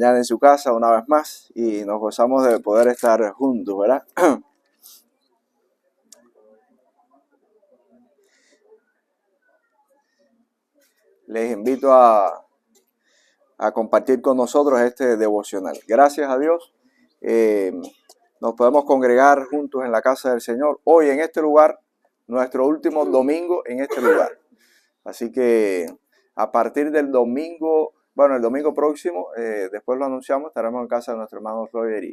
mañana en su casa una vez más y nos gozamos de poder estar juntos, ¿verdad? Les invito a compartir con nosotros este devocional. Gracias a Dios, nos podemos congregar juntos en la casa del Señor hoy en este lugar, nuestro último domingo en este lugar. Así que a partir del domingo, bueno, el domingo próximo, después lo anunciamos, estaremos en casa de nuestro hermano Roger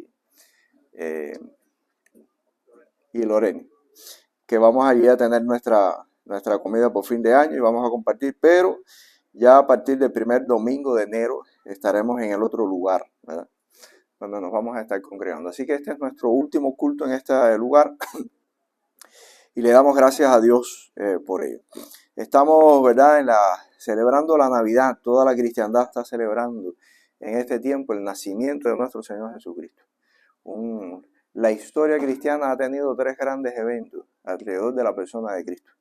y Lorena, que vamos allí a tener nuestra comida por fin de año y vamos a compartir, pero ya a partir del primer domingo de enero estaremos en el otro lugar, ¿verdad?, donde nos vamos a estar congregando. Así que este es nuestro último culto en este lugar y le damos gracias a Dios por ello. Estamos, ¿verdad?, celebrando la Navidad. Toda la cristiandad está celebrando en este tiempo el nacimiento de nuestro Señor Jesucristo. La historia cristiana ha tenido 3 grandes eventos alrededor de la persona de Cristo,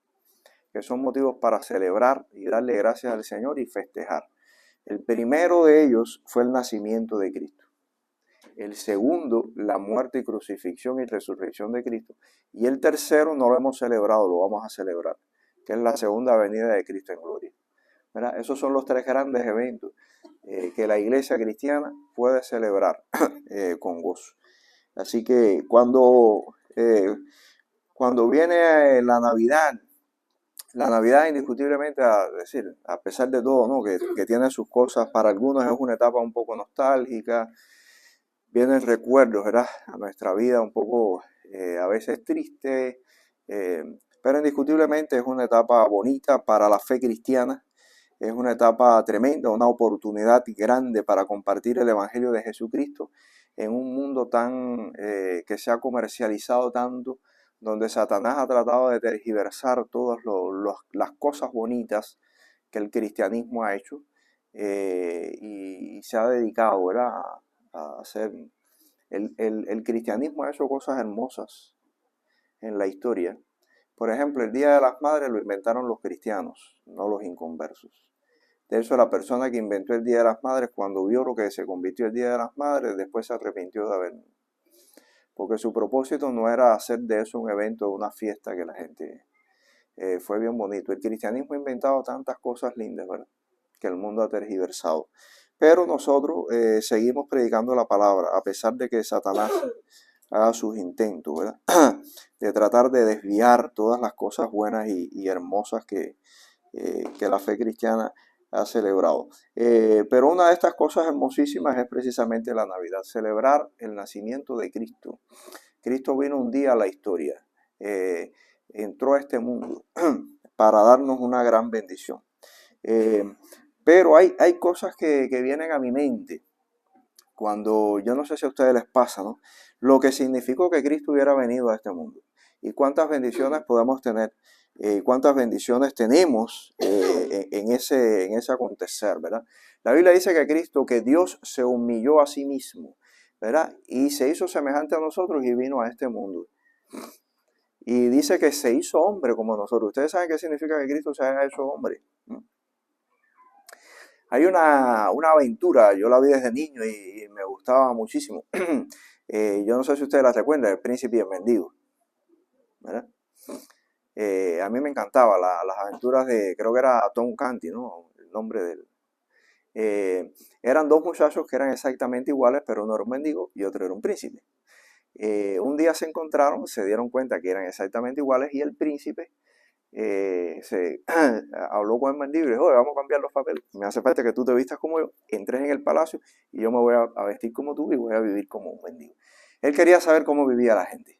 que son motivos para celebrar y darle gracias al Señor y festejar. El primero de ellos fue el nacimiento de Cristo. El segundo, la muerte y crucifixión y resurrección de Cristo. Y el tercero no lo hemos celebrado, lo vamos a celebrar, que es la segunda venida de Cristo en gloria, ¿verdad? Esos son los 3 grandes eventos que la iglesia cristiana puede celebrar con gozo. Así que cuando viene la Navidad indiscutiblemente, a pesar de todo, ¿no?, que tiene sus cosas, para algunos es una etapa un poco nostálgica, vienen recuerdos, ¿verdad?, a nuestra vida un poco a veces triste, pero indiscutiblemente es una etapa bonita para la fe cristiana, es una etapa tremenda, una oportunidad grande para compartir el Evangelio de Jesucristo en un mundo tan que se ha comercializado tanto, donde Satanás ha tratado de tergiversar todas las cosas bonitas que el cristianismo ha hecho y se ha dedicado, ¿verdad?, a hacer. El cristianismo ha hecho cosas hermosas en la historia. Por ejemplo, el Día de las Madres lo inventaron los cristianos, no los inconversos. De hecho, la persona que inventó el Día de las Madres, cuando vio lo que se convirtió el Día de las Madres, después se arrepintió de haberlo. Porque su propósito no era hacer de eso un evento, una fiesta que la gente... fue bien bonito. El cristianismo ha inventado tantas cosas lindas, ¿verdad?, que el mundo ha tergiversado. Pero nosotros seguimos predicando la palabra, a pesar de que Satanás haga sus intentos, ¿verdad?, de tratar de desviar todas las cosas buenas y hermosas que la fe cristiana ha celebrado. Pero una de estas cosas hermosísimas es precisamente la Navidad, celebrar el nacimiento de Cristo. Cristo vino un día a la historia, entró a este mundo para darnos una gran bendición. Pero hay cosas que vienen a mi mente cuando, yo no sé si a ustedes les pasa, ¿no?, lo que significó que Cristo hubiera venido a este mundo y cuántas bendiciones podemos tener, cuántas bendiciones tenemos en ese acontecer, ¿verdad? La Biblia dice que Cristo, que Dios se humilló a sí mismo, ¿verdad?, y se hizo semejante a nosotros y vino a este mundo. Y dice que se hizo hombre como nosotros. ¿Ustedes saben qué significa que Cristo se haya hecho hombre? Hay una aventura, yo la vi desde niño y me gustaba muchísimo. Yo no sé si ustedes la recuerdan, El Príncipe y el Mendigo, ¿verdad? A mí me encantaba las aventuras de, creo que era Tom Canty, ¿no?, el nombre de él. Eran 2 muchachos que eran exactamente iguales, pero uno era un mendigo y otro era un príncipe. Un día se encontraron, se dieron cuenta que eran exactamente iguales y el príncipe se habló con el mendigo y le dijo: oye, vamos a cambiar los papeles, me hace falta que tú te vistas como yo, entres en el palacio y yo me voy a vestir como tú y voy a vivir como un mendigo. Él quería saber cómo vivía la gente.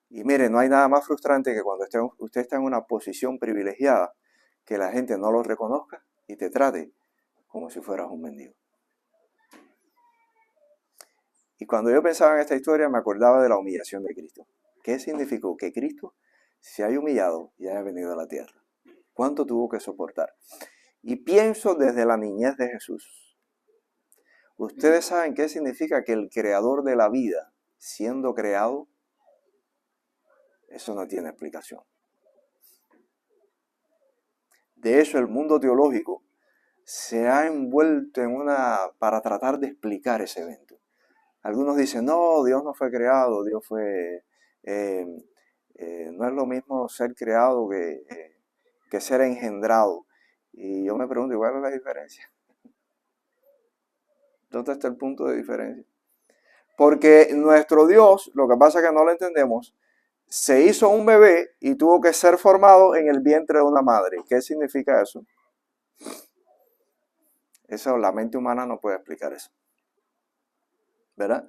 Y mire, no hay nada más frustrante que cuando usted está en una posición privilegiada, que la gente no lo reconozca y te trate como si fueras un mendigo. Y cuando yo pensaba en esta historia me acordaba de la humillación de Cristo. ¿Qué significó? Que Cristo se haya humillado y haya venido a la tierra. ¿Cuánto tuvo que soportar? Y pienso desde la niñez de Jesús. Ustedes saben qué significa que el creador de la vida, siendo creado, eso no tiene explicación. De hecho, el mundo teológico se ha envuelto para tratar de explicar ese evento. Algunos dicen, no, Dios no fue creado, Dios fue, no es lo mismo ser creado que ser engendrado. Y yo me pregunto, ¿cuál es la diferencia? ¿Dónde está el punto de diferencia? Porque nuestro Dios, lo que pasa es que no lo entendemos, se hizo un bebé y tuvo que ser formado en el vientre de una madre. ¿Qué significa eso? La mente humana no puede explicar eso. ¿Verdad?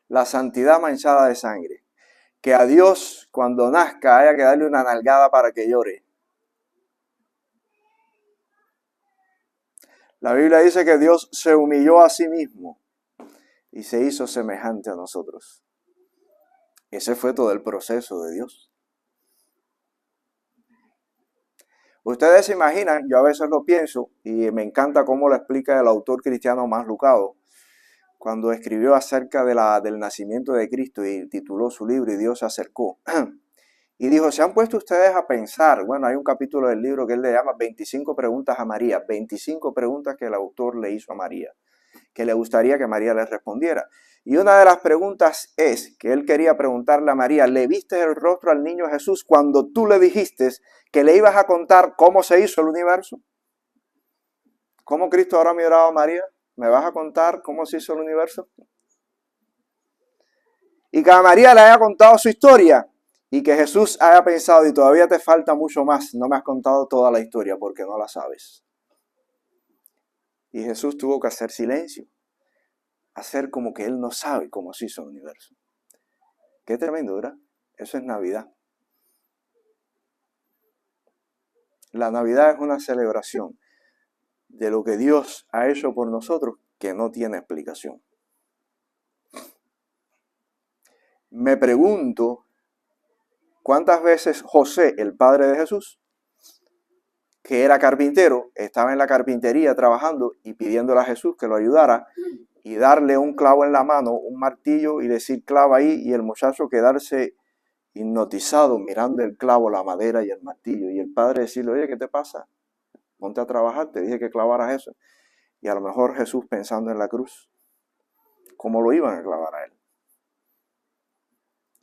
La santidad manchada de sangre. Que a Dios, cuando nazca, haya que darle una nalgada para que llore. La Biblia dice que Dios se humilló a sí mismo y se hizo semejante a nosotros. Ese fue todo el proceso de Dios. Ustedes se imaginan, yo a veces lo pienso y me encanta cómo lo explica el autor cristiano Mas Lucado, cuando escribió acerca del nacimiento de Cristo y tituló su libro Y Dios se acercó. Y dijo, ¿se han puesto ustedes a pensar? Bueno, hay un capítulo del libro que él le llama 25 preguntas a María, 25 preguntas que el autor le hizo a María, que le gustaría que María les respondiera. Y una de las preguntas es que él quería preguntarle a María, ¿le viste el rostro al niño Jesús cuando tú le dijiste que le ibas a contar cómo se hizo el universo? ¿Cómo Cristo ahora miraba a María? ¿Me vas a contar cómo se hizo el universo? Y que a María le haya contado su historia y que Jesús haya pensado, y todavía te falta mucho más, no me has contado toda la historia porque no la sabes. Y Jesús tuvo que hacer silencio, hacer como que él no sabe cómo se hizo el universo. Qué tremendo, ¿verdad? Eso es Navidad. La Navidad es una celebración de lo que Dios ha hecho por nosotros que no tiene explicación. Me pregunto, ¿cuántas veces José, el padre de Jesús, que era carpintero, estaba en la carpintería trabajando y pidiéndole a Jesús que lo ayudara y darle un clavo en la mano, un martillo y decir clava ahí y el muchacho quedarse hipnotizado mirando el clavo, la madera y el martillo y el padre decirle, oye, ¿qué te pasa? Ponte a trabajar, te dije que clavaras eso. Y a lo mejor Jesús pensando en la cruz, ¿cómo lo iban a clavar a él?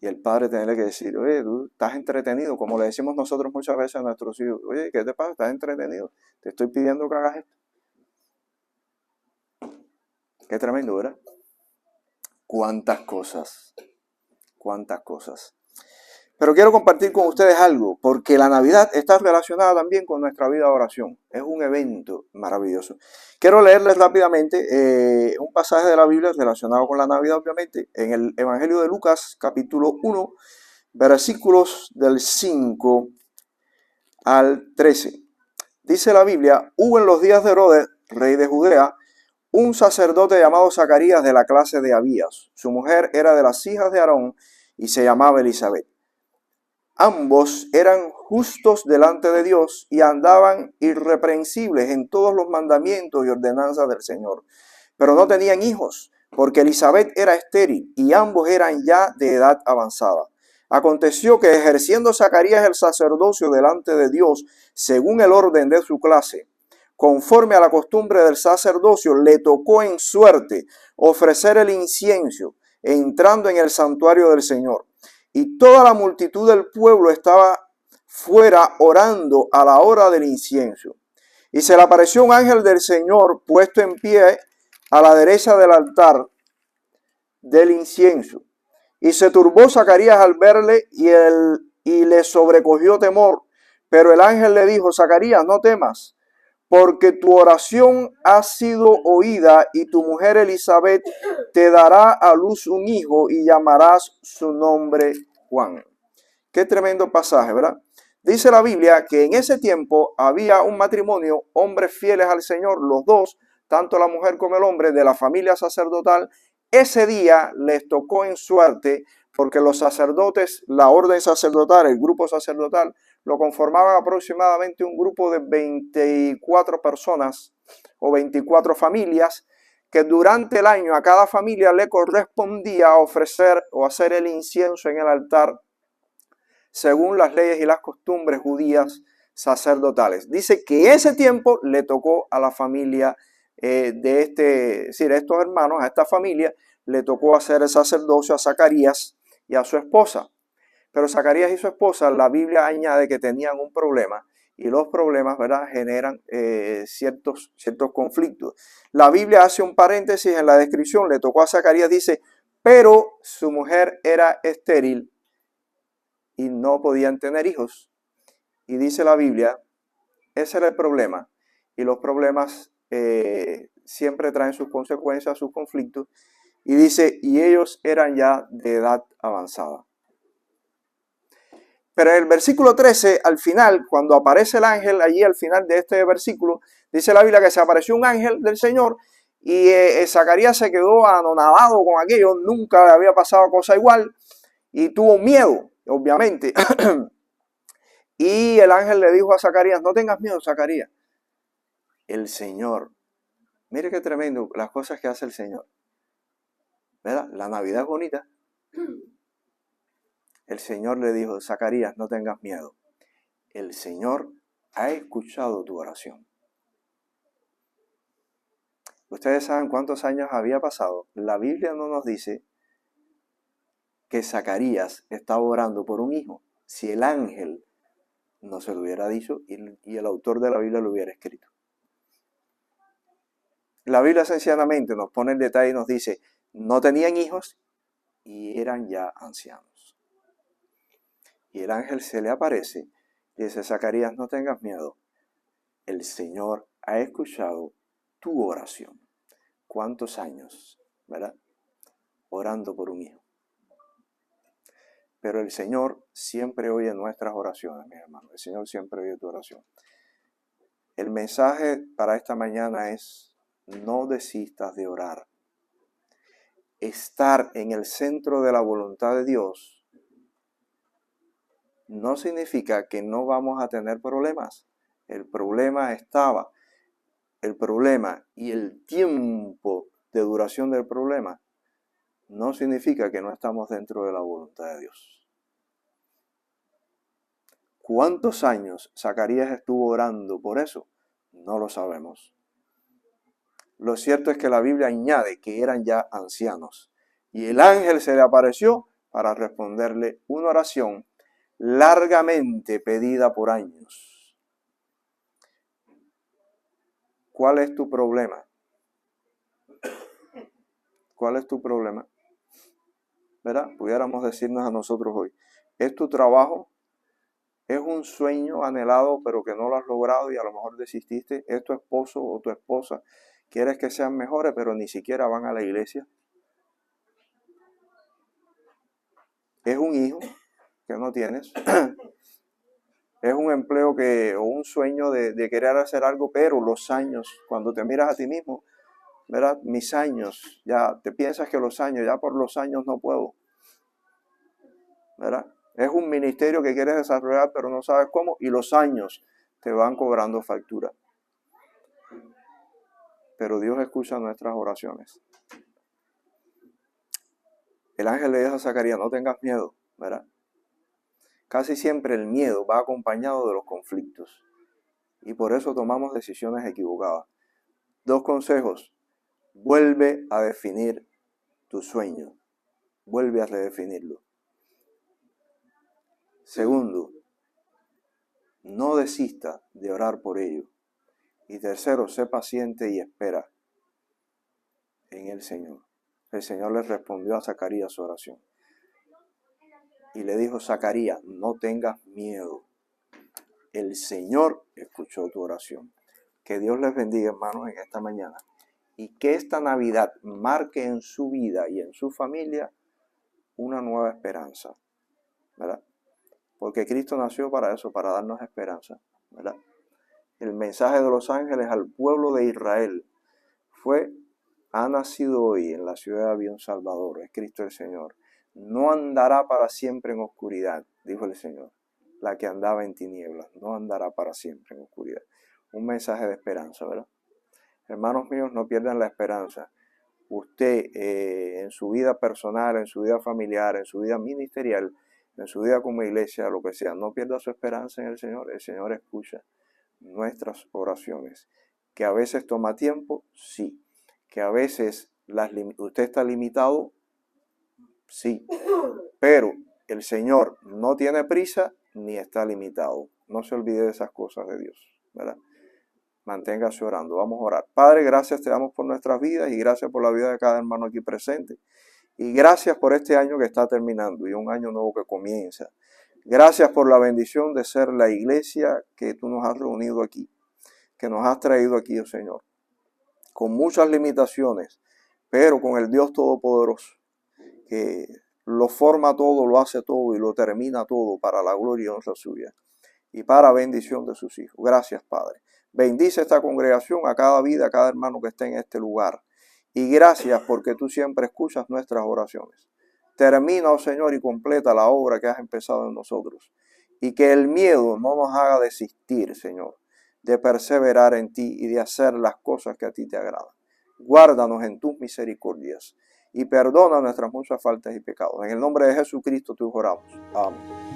Y el padre tenerle que decir, oye, tú estás entretenido, como le decimos nosotros muchas veces a nuestros hijos, oye, ¿qué te pasa? ¿Estás entretenido? Te estoy pidiendo que hagas esto. Qué tremendo, ¿verdad? Cuántas cosas, cuántas cosas. Pero quiero compartir con ustedes algo, porque la Navidad está relacionada también con nuestra vida de oración. Es un evento maravilloso. Quiero leerles rápidamente un pasaje de la Biblia relacionado con la Navidad, obviamente, en el Evangelio de Lucas, capítulo 1, versículos del 5 al 13. Dice la Biblia, hubo en los días de Herodes, rey de Judea, un sacerdote llamado Zacarías de la clase de Abías. Su mujer era de las hijas de Aarón y se llamaba Elizabeth. Ambos eran justos delante de Dios y andaban irreprensibles en todos los mandamientos y ordenanzas del Señor. Pero no tenían hijos, porque Elizabeth era estéril y ambos eran ya de edad avanzada. Aconteció que ejerciendo Zacarías el sacerdocio delante de Dios, según el orden de su clase, conforme a la costumbre del sacerdocio, le tocó en suerte ofrecer el incienso, entrando en el santuario del Señor. Y toda la multitud del pueblo estaba fuera orando a la hora del incienso. Y se le apareció un ángel del Señor puesto en pie a la derecha del altar del incienso. Y se turbó Zacarías al verle y le sobrecogió temor. Pero el ángel le dijo, Zacarías, no temas, porque tu oración ha sido oída y tu mujer Elizabeth te dará a luz un hijo y llamarás su nombre Juan. Qué tremendo pasaje, ¿verdad? Dice la Biblia que en ese tiempo había un matrimonio, hombres fieles al Señor, los dos, tanto la mujer como el hombre, de la familia sacerdotal. Ese día les tocó en suerte porque los sacerdotes, la orden sacerdotal, el grupo sacerdotal, lo conformaban aproximadamente un grupo de 24 personas o 24 familias que durante el año a cada familia le correspondía ofrecer o hacer el incienso en el altar según las leyes y las costumbres judías sacerdotales. Dice que ese tiempo le tocó a la familia estos hermanos, a esta familia, le tocó hacer el sacerdocio a Zacarías y a su esposa. Pero Zacarías y su esposa, la Biblia añade que tenían un problema, y los problemas, ¿verdad?, generan ciertos conflictos. La Biblia hace un paréntesis en la descripción, le tocó a Zacarías, dice, pero su mujer era estéril y no podían tener hijos. Y dice la Biblia, ese era el problema, y los problemas siempre traen sus consecuencias, sus conflictos, y dice, y ellos eran ya de edad avanzada. Pero en el versículo 13, al final, cuando aparece el ángel, allí al final de este versículo, dice la Biblia que se apareció un ángel del Señor y Zacarías se quedó anonadado con aquello, nunca le había pasado cosa igual y tuvo miedo, obviamente. Y el ángel le dijo a Zacarías, no tengas miedo, Zacarías. El Señor, mire qué tremendo las cosas que hace el Señor. ¿Verdad? La Navidad es bonita. El Señor le dijo, Zacarías, no tengas miedo. El Señor ha escuchado tu oración. Ustedes saben cuántos años había pasado. La Biblia no nos dice que Zacarías estaba orando por un hijo. Si el ángel no se lo hubiera dicho y el autor de la Biblia lo hubiera escrito. La Biblia sencillamente nos pone el detalle y nos dice, no tenían hijos y eran ya ancianos. Y el ángel se le aparece y dice, Zacarías, no tengas miedo. El Señor ha escuchado tu oración. ¿Cuántos años, verdad? Orando por un hijo. Pero el Señor siempre oye nuestras oraciones, mis hermanos. El Señor siempre oye tu oración. El mensaje para esta mañana es, no desistas de orar. Estar en el centro de la voluntad de Dios no significa que no vamos a tener problemas. El problema y el tiempo de duración del problema no significa que no estamos dentro de la voluntad de Dios. ¿Cuántos años Zacarías estuvo orando por eso? No lo sabemos. Lo cierto es que la Biblia añade que eran ya ancianos. Y el ángel se le apareció para responderle una oración largamente pedida por años. ¿Cuál es tu problema? ¿Cuál es tu problema? ¿Verdad? Pudiéramos decirnos a nosotros hoy, ¿es tu trabajo? ¿Es un sueño anhelado pero que no lo has logrado y a lo mejor desististe? ¿Es tu esposo o tu esposa? ¿Quieres que sean mejores pero ni siquiera van a la iglesia? ¿Es un hijo que no tienes? ¿Es un empleo o un sueño de querer hacer algo, pero los años, cuando te miras a ti mismo, ¿verdad? Mis años, ya te piensas que los años, ya por los años no puedo, ¿verdad? Es un ministerio que quieres desarrollar, pero no sabes cómo, y los años te van cobrando factura. Pero Dios escucha nuestras oraciones. El ángel le dijo a Zacarías, no tengas miedo, ¿verdad? Casi siempre el miedo va acompañado de los conflictos. Y por eso tomamos decisiones equivocadas. 2 consejos. Vuelve a definir tu sueño. Vuelve a redefinirlo. Segundo, no desista de orar por ello. Y tercero, sé paciente y espera en el Señor. El Señor le respondió a Zacarías su oración. Y le dijo, Zacarías, no tengas miedo. El Señor escuchó tu oración. Que Dios les bendiga, hermanos, en esta mañana. Y que esta Navidad marque en su vida y en su familia una nueva esperanza, ¿verdad? Porque Cristo nació para eso, para darnos esperanza, ¿verdad? El mensaje de los ángeles al pueblo de Israel fue, ha nacido hoy en la ciudad de un Salvador, es Cristo el Señor. No andará para siempre en oscuridad, dijo el Señor. La que andaba en tinieblas, no andará para siempre en oscuridad. Un mensaje de esperanza, ¿verdad? Hermanos míos, no pierdan la esperanza. Usted en su vida personal, en su vida familiar, en su vida ministerial, en su día como iglesia, lo que sea. No pierda su esperanza en el Señor escucha nuestras oraciones. Que a veces toma tiempo, sí. Que a veces usted está limitado, sí. Pero el Señor no tiene prisa ni está limitado. No se olvide de esas cosas de Dios, ¿verdad? Manténgase orando. Vamos a orar. Padre, gracias te damos por nuestras vidas y gracias por la vida de cada hermano aquí presente. Y gracias por este año que está terminando y un año nuevo que comienza. Gracias por la bendición de ser la iglesia que tú nos has reunido aquí, que nos has traído aquí, oh Señor, con muchas limitaciones, pero con el Dios Todopoderoso, que lo forma todo, lo hace todo y lo termina todo para la gloria y honra suya y para bendición de sus hijos. Gracias, Padre. Bendice esta congregación, a cada vida, a cada hermano que esté en este lugar. Y gracias porque tú siempre escuchas nuestras oraciones. Termina, oh Señor, y completa la obra que has empezado en nosotros. Y que el miedo no nos haga desistir, Señor, de perseverar en ti y de hacer las cosas que a ti te agradan. Guárdanos en tus misericordias y perdona nuestras muchas faltas y pecados. En el nombre de Jesucristo te oramos. Amén.